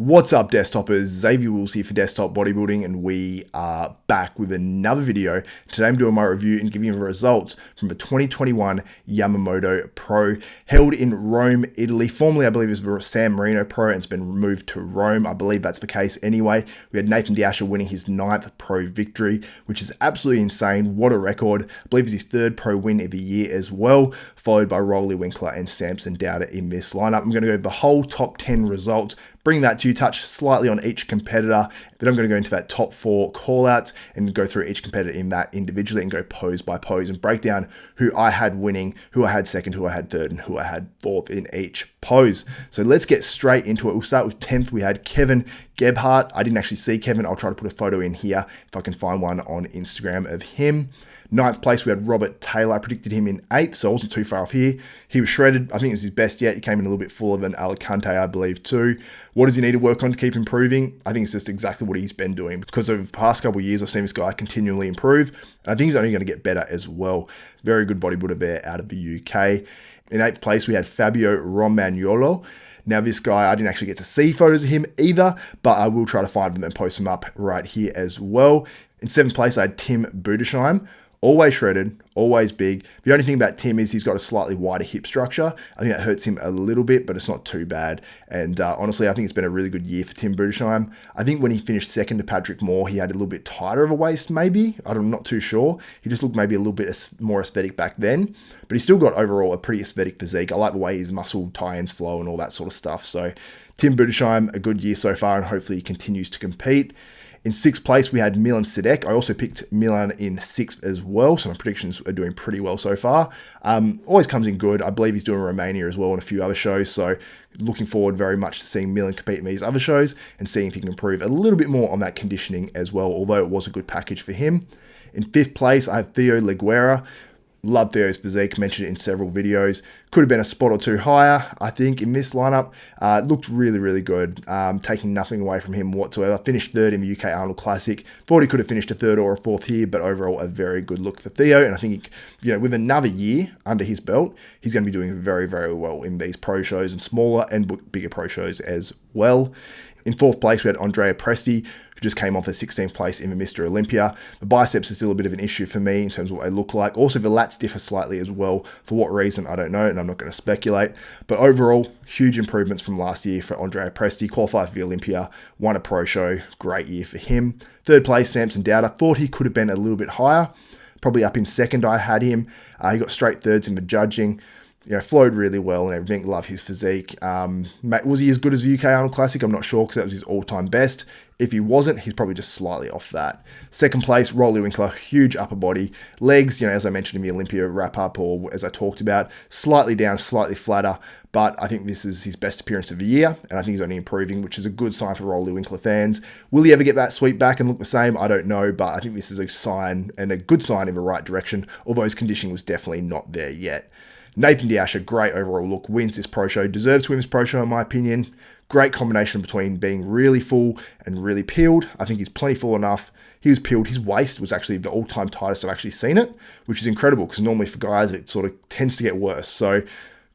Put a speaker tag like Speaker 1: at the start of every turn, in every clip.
Speaker 1: What's up, Desktopers? Xavier Wills here for Desktop Bodybuilding, and we are back with another video. Today I'm doing my review and giving you the results from the 2021 Yamamoto Pro, held in Rome, Italy. Formerly, I believe it was the San Marino Pro, and it's been moved to Rome. I believe that's the case anyway. We had Nathan De Asha winning his 9th pro victory, which is absolutely insane. What a record. I believe it's his 3rd pro win of the year as well, followed by Roelly Winklaar and Samson Dauda in this lineup. I'm going to go over the whole top 10 results, bring that to you, touch slightly on each competitor. Then I'm going to go into that top 4 callouts and go through each competitor in that individually and go pose by pose and break down who I had winning, who I had second, who I had third, and who I had fourth in each pose. So let's get straight into it. We'll start with 10th. We had Kevin Gebhardt. I didn't actually see Kevin. I'll try to put a photo in here if I can find one on Instagram of him. 9th place, we had Robert Taylor. I predicted him in 8th, so I wasn't too far off here. He was shredded. I think it was his best yet. He came in a little bit fuller than Alicante, I believe, too. What does he need to work on to keep improving? I think it's just exactly what he's been doing, because over the past couple of years, I've seen this guy continually improve, and I think he's only going to get better as well. Very good bodybuilder there out of the UK. In 8th place, we had Fabio Romagnolo. Now, this guy, I didn't actually get to see photos of him either, but I will try to find them and post them up right here as well. In 7th place, I had Tim Budesheim. Always shredded, always big. The only thing about Tim is he's got a slightly wider hip structure. I think that hurts him a little bit, but it's not too bad. And honestly, I think it's been a really good year for Tim Budesheim. I think when he finished second to Patrick Moore, he had a little bit tighter of a waist, maybe. I'm not too sure. He just looked maybe a little bit more aesthetic back then, but he's still got overall a pretty aesthetic physique. I like the way his muscle tie-ins flow and all that sort of stuff. So Tim Budesheim, a good year so far, and hopefully he continues to compete. In 6th place, we had Milan Sidek. I also picked Milan in 6th as well, so my predictions are doing pretty well so far. Always comes in good. I believe he's doing Romania as well and a few other shows, so looking forward very much to seeing Milan compete in these other shows and seeing if he can improve a little bit more on that conditioning as well, although it was a good package for him. In 5th place, I have Theo Liguera. Love Theo's physique, mentioned it in several videos. Could have been a spot or two higher, I think, in this lineup. Looked really, really good, taking nothing away from him whatsoever. Finished 3rd in the UK Arnold Classic. Thought he could have finished a 3rd or a 4th here, but overall a very good look for Theo. And I think, with another year under his belt, he's going to be doing very, very well in these pro shows and smaller and bigger pro shows as well. In 4th place, we had Andrea Presti, who just came off a 16th place in the Mr. Olympia. The biceps are still a bit of an issue for me in terms of what they look like. Also, the lats differ slightly as well. For what reason, I don't know, and I'm not going to speculate. But overall, huge improvements from last year for Andrea Presti. Qualified for the Olympia, won a pro show. Great year for him. 3rd place, Samson Dauda. Thought he could have been a little bit higher. Probably up in 2nd, I had him. He got straight 3rds in the judging. Flowed really well and everything. Love his physique. Was he as good as the UK Arnold Classic? I'm not sure, because that was his all-time best. If he wasn't, he's probably just slightly off that. 2nd place, Roelly Winklaar, huge upper body. Legs, as I mentioned in the Olympia wrap-up, or as I talked about, slightly down, slightly flatter, but I think this is his best appearance of the year, and I think he's only improving, which is a good sign for Roelly Winklaar fans. Will he ever get that sweep back and look the same? I don't know, but I think this is a sign, and a good sign in the right direction, although his conditioning was definitely not there yet. Nathan De Asha, great overall look, wins this pro show, deserves to win this pro show in my opinion. Great combination between being really full and really peeled. I think he's plenty full enough. He was peeled. His waist was actually the all-time tightest I've actually seen it, which is incredible, because normally for guys it sort of tends to get worse. So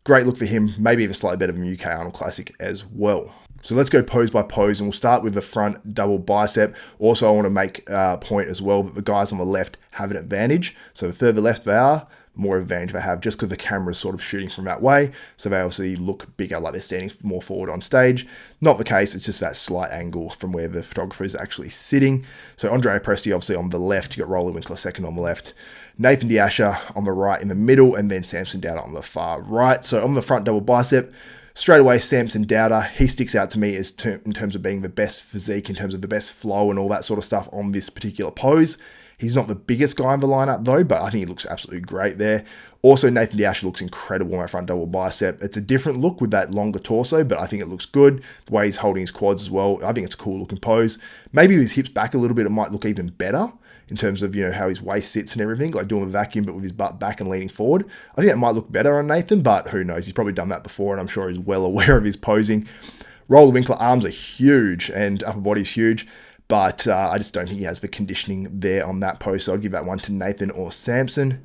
Speaker 1: great look for him, maybe even slightly better than the UK Arnold Classic as well. So let's go pose by pose, and we'll start with the front double bicep. Also, I want to make a point as well that the guys on the left have an advantage. So the further left they are, more advantage they have, just because the camera is sort of shooting from that way. So they obviously look bigger, like they're standing more forward on stage. Not the case, it's just that slight angle from where the photographer is actually sitting. So Andrea Presti obviously on the left, you got Roelly Winklaar second on the left. Nathan De Asha on the right in the middle, and then Samson Dauda on the far right. So on the front double bicep, straight away, Samson Dauda, he sticks out to me as in terms of being the best physique, in terms of the best flow and all that sort of stuff on this particular pose. He's not the biggest guy in the lineup though, but I think he looks absolutely great there. Also, Nathan De Asha looks incredible on my front double bicep. It's a different look with that longer torso, but I think it looks good. The way he's holding his quads as well, I think it's a cool looking pose. Maybe with his hips back a little bit, it might look even better in terms of, how his waist sits and everything, like doing a vacuum, but with his butt back and leaning forward. I think that might look better on Nathan, but who knows? He's probably done that before, and I'm sure he's well aware of his posing. Roelly Winklaar, arms are huge and upper body's huge. But I just don't think he has the conditioning there on that pose. So I'd give that one to Nathan or Samson.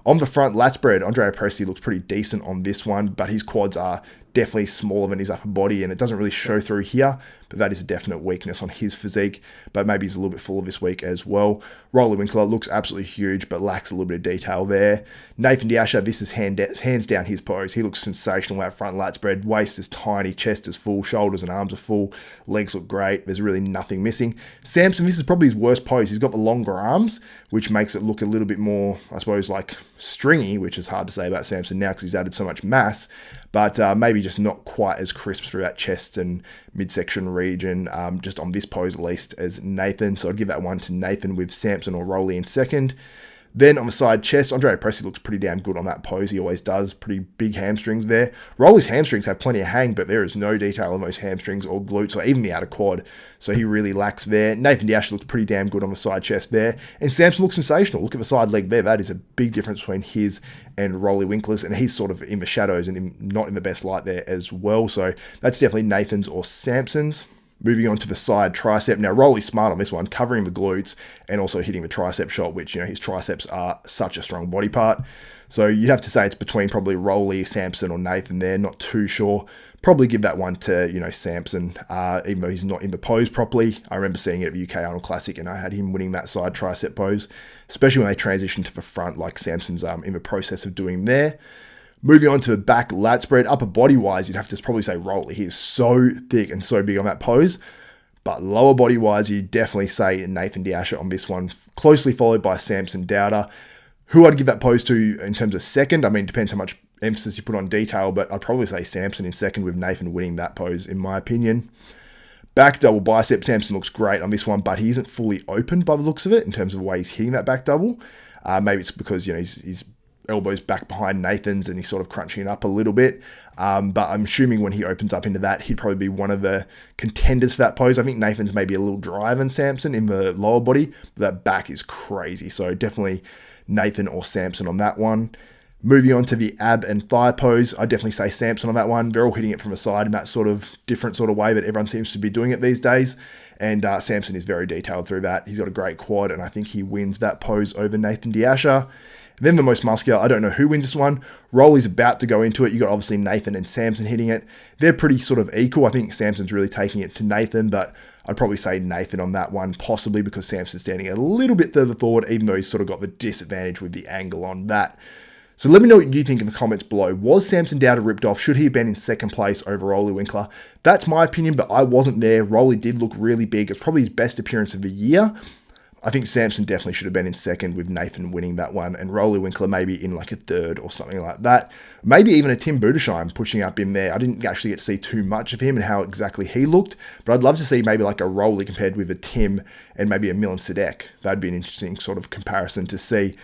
Speaker 1: On the front lat spread, Andrea Presti looks pretty decent on this one, but his quads are definitely smaller than his upper body, and it doesn't really show through here, but that is a definite weakness on his physique, but maybe he's a little bit fuller this week as well. Roelly Winklaar looks absolutely huge, but lacks a little bit of detail there. Nathan De Asha, this is hands down his pose. He looks sensational out front, lat spread, waist is tiny, chest is full, shoulders and arms are full, legs look great, there's really nothing missing. Samson, this is probably his worst pose. He's got the longer arms, which makes it look a little bit more, I suppose, like stringy, which is hard to say about Samson now because he's added so much mass, but maybe just not quite as crisp through that chest and midsection region, just on this pose at least, as Nathan. So I'd give that one to Nathan with Samson or Roelly in second. Then on the side chest, Andrea Presti looks pretty damn good on that pose. He always does. Pretty big hamstrings there. Roelly's hamstrings have plenty of hang, but there is no detail on those hamstrings or glutes or even the outer quad. So he really lacks there. Nathan De Asha looks pretty damn good on the side chest there. And Samson looks sensational. Look at the side leg there. That is a big difference between his and Roelly Winklaar's. And he's sort of in the shadows and not in the best light there as well. So that's definitely Nathan's or Samson's. Moving on to the side tricep. Now, Roelly's smart on this one, covering the glutes and also hitting the tricep shot, which, you know, his triceps are such a strong body part. So you'd have to say it's between probably Roelly, Samson, or Nathan there. Not too sure. Probably give that one to, you know, Samson, even though he's not in the pose properly. I remember seeing it at the UK Arnold Classic, and I had him winning that side tricep pose, especially when they transitioned to the front, like Samson's in the process of doing there. Moving on to the back lat spread, upper body wise, you'd have to probably say Roelly. He is so thick and so big on that pose. But lower body wise, you definitely say Nathan De Asha on this one, closely followed by Samson Dauda. Who I'd give that pose to in terms of second, I mean, it depends how much emphasis you put on detail, but I'd probably say Samson in second with Nathan winning that pose, in my opinion. Back double bicep, Samson looks great on this one, but he isn't fully open by the looks of it in terms of the way he's hitting that back double. Maybe it's because, you know, he's elbows back behind Nathan's and he's sort of crunching it up a little bit. But I'm assuming when he opens up into that, he'd probably be one of the contenders for that pose. I think Nathan's maybe a little drier than Samson in the lower body, but that back is crazy. So definitely Nathan or Samson on that one. Moving on to the ab and thigh pose, I definitely say Samson on that one. They're all hitting it from the side in that sort of different sort of way that everyone seems to be doing it these days. And Samson is very detailed through that. He's got a great quad, and I think he wins that pose over Nathan De Asha. Then the most muscular, I don't know who wins this one. Roelly's about to go into it. You got obviously Nathan and Samson hitting it. They're pretty sort of equal. I think Samson's really taking it to Nathan, but I'd probably say Nathan on that one, possibly because Samson's standing a little bit further forward, even though he's sort of got the disadvantage with the angle on that. So let me know what you think in the comments below. Was Samson Dauda ripped off? Should he have been in second place over Roelly Winklaar? That's my opinion, but I wasn't there. Roelly did look really big. It's probably his best appearance of the year. I think Samson definitely should have been in second with Nathan winning that one, and Roelly Winklaar maybe in like a third or something like that. Maybe even a Tim Budesheim pushing up in there. I didn't actually get to see too much of him and how exactly he looked, but I'd love to see maybe like a Roelly compared with a Tim and maybe a Milan Sadek. That'd be an interesting sort of comparison to see.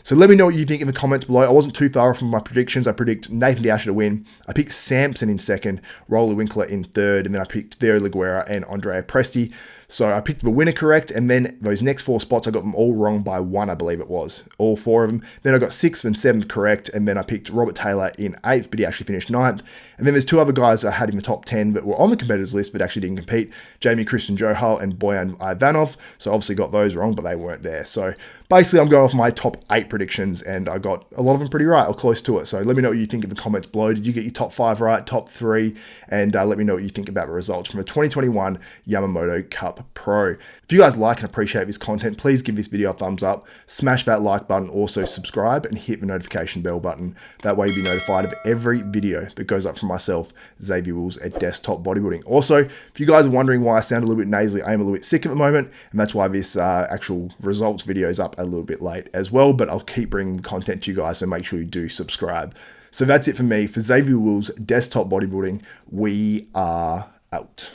Speaker 1: So let me know what you think in the comments below. I wasn't too far off from my predictions. I predict Nathan De Asha to win. I picked Samson in second, Roelly Winklaar in third, and then I picked Theo Liguera and Andrea Presti. So I picked the winner correct, and then those next four spots, I got them all wrong by one, I believe it was. All four of them. Then I got 6th and 7th correct, and then I picked Robert Taylor in 8th, but he actually finished 9th. And then there's two other guys I had in the top 10 that were on the competitors list but actually didn't compete. Jamie Christian Johal and Boyan Ivanov. So obviously got those wrong, but they weren't there. So basically I'm going off my top 8 predictions, and I got a lot of them pretty right or close to it. So let me know what you think in the comments below. Did you get your top 5 right, top 3? And let me know what you think about the results from the 2021 Yamamoto Cup Pro. If you guys like and appreciate this content, please give this video a thumbs up, smash that like button, also subscribe and hit the notification bell button. That way you'll be notified of every video that goes up from myself, Xavier Wills at Desktop Bodybuilding. Also, if you guys are wondering why I sound a little bit nasally, I am a little bit sick at the moment, and that's why this actual results video is up a little bit late as well, but I'll keep bringing content to you guys, so make sure you do subscribe. So that's it for me. For Xavier Wills, Desktop Bodybuilding, we are out.